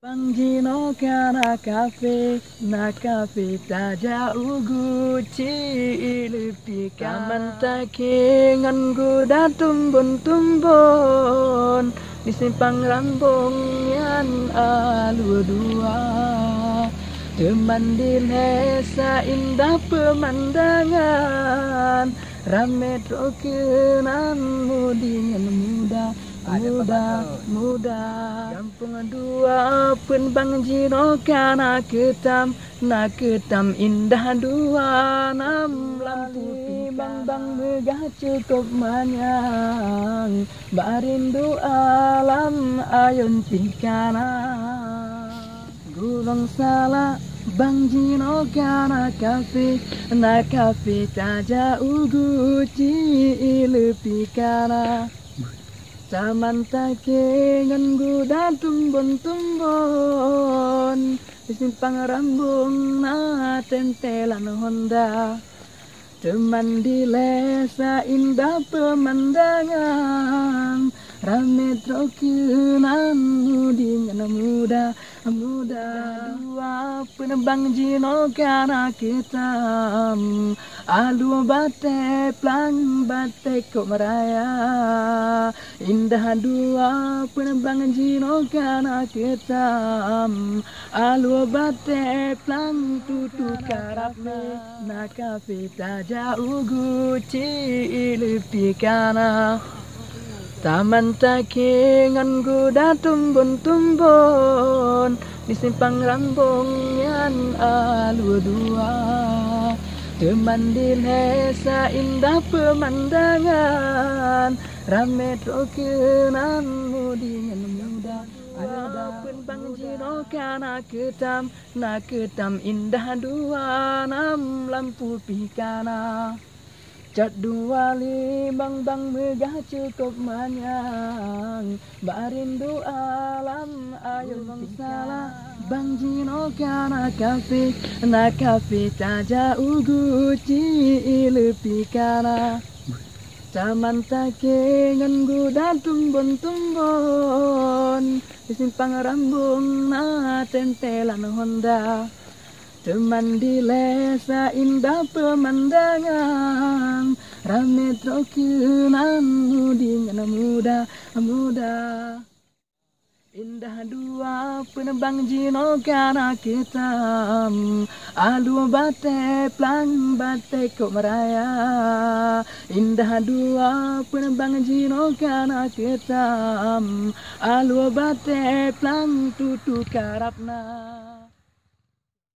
Panggino kana kafe na kafe taja ugu cilupi kamantake ngan tumbon di simpang rambung yan alu dua teman di desa indah pemandangan rame trokenan mudingan muda muda kampung dua pun bang jino kana ketam indah dua nam lampu bang megah cukup manyang barindu alam ayun pikana gulung salah bang jino kana kafe na kafe taja ugu cilu pikana Samantake ngan tumbon di simpang rambung na tempelan Honda teman di desa indah pemandangan rame trokenan mudingan muda dua penebang jino kana ketam alu bate plang bate kok meraya indah dua penebang jino kana ketam alu bate plang tutu karapne na kafe taja ugu cilu pikana taman take ngan tumbon di simpang rambung yan alu dua teman di desa indah pemandangan rame trokenan mudingan muda ada pun bang jino kana ketam indah dua nam lampu pikana cat dua bang megah cukup manyang barindu alam ayo bang salah bang jino kana kafe na kafe taja ugu cilu pikana taman take ngan tumbon di simpang rambung na tempelan Honda teman di desa indah pemandangan rame trokenan mudingan muda indah dua penebang jino kana ketam alu bate plang bate kok meraya indah dua penebang jino kana ketam alu bate plang tutu karapna